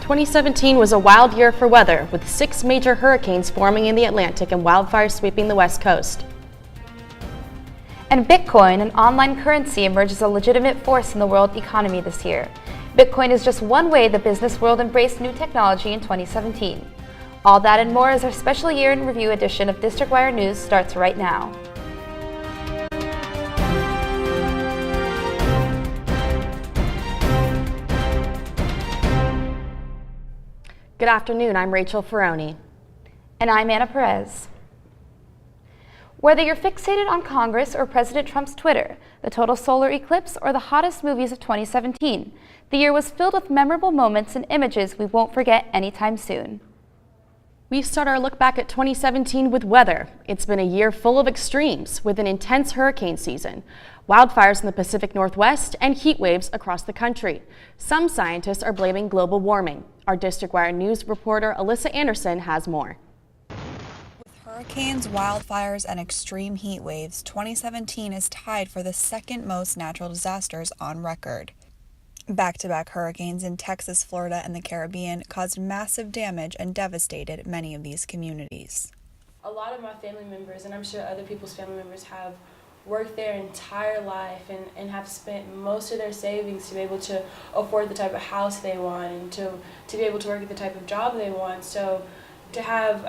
2017 was a wild year for weather, with 6 major hurricanes forming in the Atlantic and wildfires sweeping the West Coast. And Bitcoin, an online currency, emerged as a legitimate force in the world economy this year. Bitcoin is just one way the business world embraced new technology in 2017. All that and more as our special year in review edition of District Wire News starts right now. Good afternoon, I'm Rachel Ferroni. And I'm Anna Perez. Whether you're fixated on Congress or President Trump's Twitter, the total solar eclipse, or the hottest movies of 2017, the year was filled with memorable moments and images we won't forget anytime soon. We start our look back at 2017 with weather. It's been a year full of extremes, with an intense hurricane season, wildfires in the Pacific Northwest, and heat waves across the country. Some scientists are blaming global warming. Our District Wire News reporter Alyssa Anderson has more. With hurricanes, wildfires, and extreme heat waves, 2017 is tied for the second most natural disasters on record. Back-to-back hurricanes in Texas, Florida, and the Caribbean caused massive damage and devastated many of these communities. A lot of my family members, and I'm sure other people's family members, have worked their entire life and have spent most of their savings to be able to afford the type of house they want and to be able to work at the type of job they want. So to have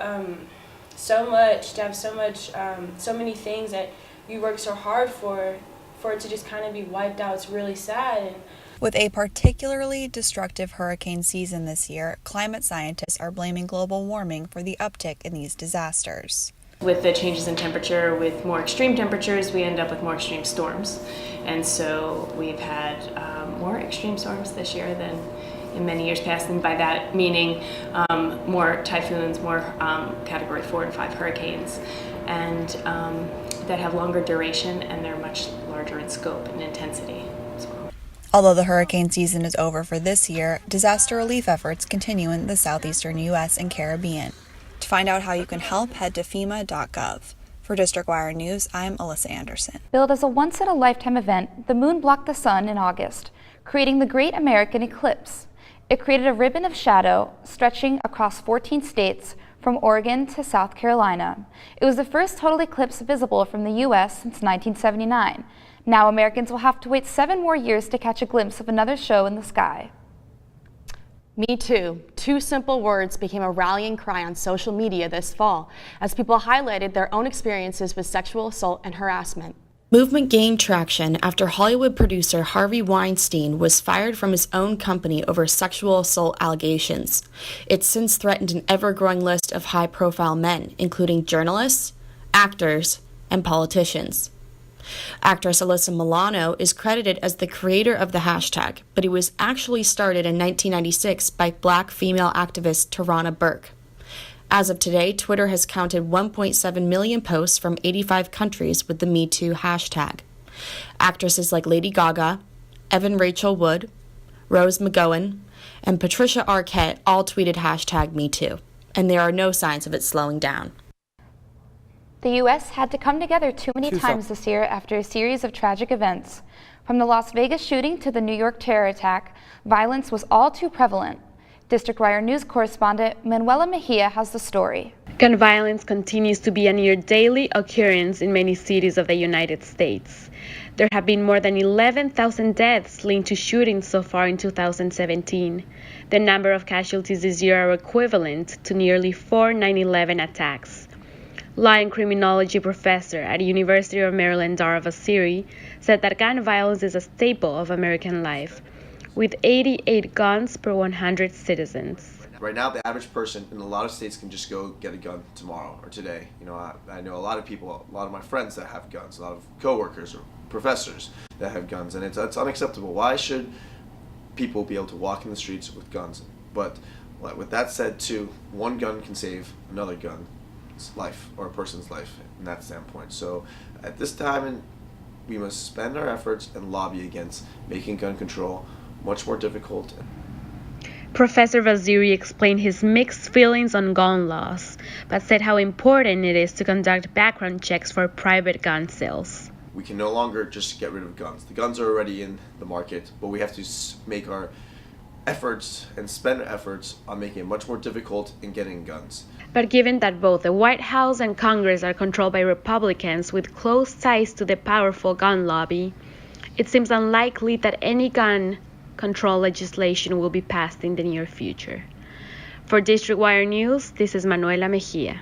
so many things that you work so hard for it to just kind of be wiped out, it's really sad. With a particularly destructive hurricane season this year, climate scientists are blaming global warming for the uptick in these disasters. With the changes in temperature, with more extreme temperatures, we end up with more extreme storms. And so we've had more extreme storms this year than in many years past. And by that meaning more typhoons, more category 4 and 5 hurricanes, and that have longer duration and they're much larger in scope and intensity as well. Although the hurricane season is over for this year, disaster relief efforts continue in the southeastern U.S. and Caribbean. To find out how you can help, head to FEMA.gov. For District Wire News, I'm Alyssa Anderson. Billed as a once-in-a-lifetime event, the moon blocked the sun in August, creating the Great American Eclipse. It created a ribbon of shadow stretching across 14 states from Oregon to South Carolina. It was the first total eclipse visible from the U.S. since 1979. Now Americans will have to wait 7 more years to catch a glimpse of another show in the sky. Me Too. 2 simple words became a rallying cry on social media this fall as people highlighted their own experiences with sexual assault and harassment. Movement gained traction after Hollywood producer Harvey Weinstein was fired from his own company over sexual assault allegations. It's since threatened an ever-growing list of high-profile men, including journalists, actors, and politicians. Actress Alyssa Milano is credited as the creator of the hashtag, but it was actually started in 1996 by Black female activist Tarana Burke. As of today, Twitter has counted 1.7 million posts from 85 countries with the Me Too hashtag. Actresses like Lady Gaga, Evan Rachel Wood, Rose McGowan, and Patricia Arquette all tweeted hashtag Me Too, and there are no signs of it slowing down. The U.S. had to come together too many times this year after a series of tragic events. From the Las Vegas shooting to the New York terror attack, violence was all too prevalent. District Wire News correspondent Manuela Mejia has the story. Gun violence continues to be a near daily occurrence in many cities of the United States. There have been more than 11,000 deaths linked to shootings so far in 2017. The number of casualties this year are equivalent to nearly 4 9/11 attacks. Law and criminology professor at the University of Maryland, Dara Vaziri, said that gun violence is a staple of American life, with 88 guns per 100 citizens. Right now, the average person in a lot of states can just go get a gun tomorrow or today. You know, I know a lot of people, a lot of my friends that have guns, a lot of coworkers or professors that have guns, and it's unacceptable. Why should people be able to walk in the streets with guns? But with that said, too, one gun can save another gun. Life or a person's life in that standpoint. So at this time, we must spend our efforts and lobby against making gun control much more difficult. Professor Vaziri explained his mixed feelings on gun laws, but said how important it is to conduct background checks for private gun sales. We can no longer just get rid of guns. The guns are already in the market, but we have to make our efforts and spend efforts on making it much more difficult in getting guns. But given that both the White House and Congress are controlled by Republicans with close ties to the powerful gun lobby, it seems unlikely that any gun control legislation will be passed in the near future. For District Wire News, this is Manuela Mejia.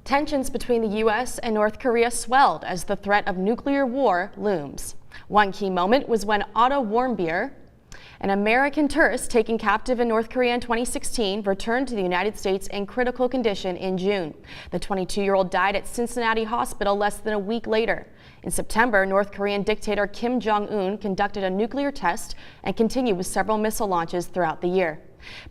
Tensions between the U.S. and North Korea swelled as the threat of nuclear war looms. One key moment was when Otto Warmbier, an American tourist taken captive in North Korea in 2016, returned to the United States in critical condition in June. The 22-year-old died at Cincinnati Hospital less than a week later. In September, North Korean dictator Kim Jong-un conducted a nuclear test and continued with several missile launches throughout the year.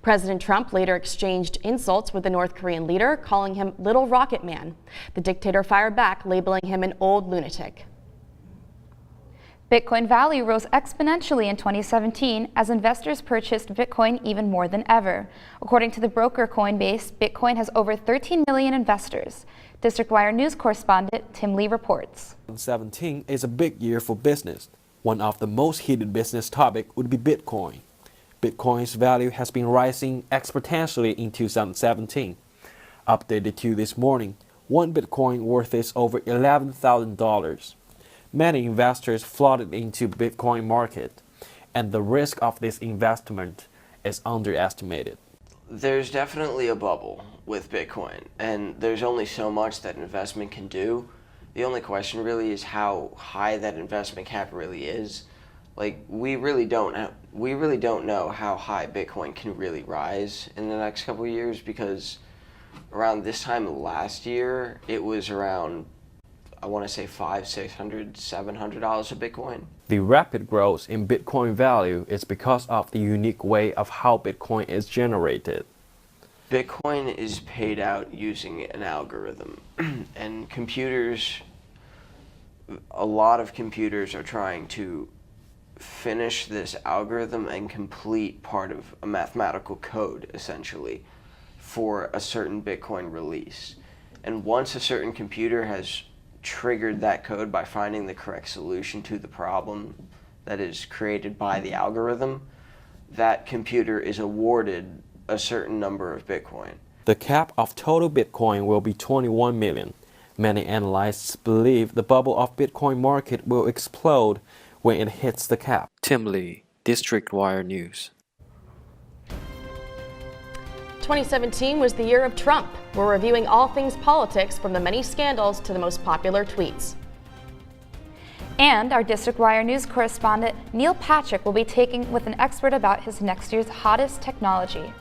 President Trump later exchanged insults with the North Korean leader, calling him Little Rocket Man. The dictator fired back, labeling him an old lunatic. Bitcoin value rose exponentially in 2017 as investors purchased Bitcoin even more than ever. According to the broker Coinbase, Bitcoin has over 13 million investors. District Wire News correspondent Tim Lee reports. 2017 is a big year for business. One of the most heated business topics would be Bitcoin. Bitcoin's value has been rising exponentially in 2017. Updated to this morning, one Bitcoin worth is over $11,000. Many investors flooded into Bitcoin market, and the risk of this investment is underestimated. There's definitely a bubble with Bitcoin, and there's only so much that investment can do. The only question really is how high that investment cap really is. Like, we really don't know how high Bitcoin can really rise in the next couple of years, because around this time last year, it was around, I want to say $500, $600, $700 a Bitcoin. The rapid growth in Bitcoin value is because of the unique way of how Bitcoin is generated. Bitcoin is paid out using an algorithm, and a lot of computers are trying to finish this algorithm and complete part of a mathematical code, essentially, for a certain Bitcoin release. And once a certain computer has triggered that code by finding the correct solution to the problem that is created by the algorithm, that computer is awarded a certain number of Bitcoin. The cap of total Bitcoin will be 21 million. Many analysts believe the bubble of Bitcoin market will explode when it hits the cap. Tim Lee, District Wire News. 2017 was the year of Trump. We're reviewing all things politics, from the many scandals to the most popular tweets. And our District Wire News correspondent Neil Patrick will be taking with an expert about his next year's hottest technology.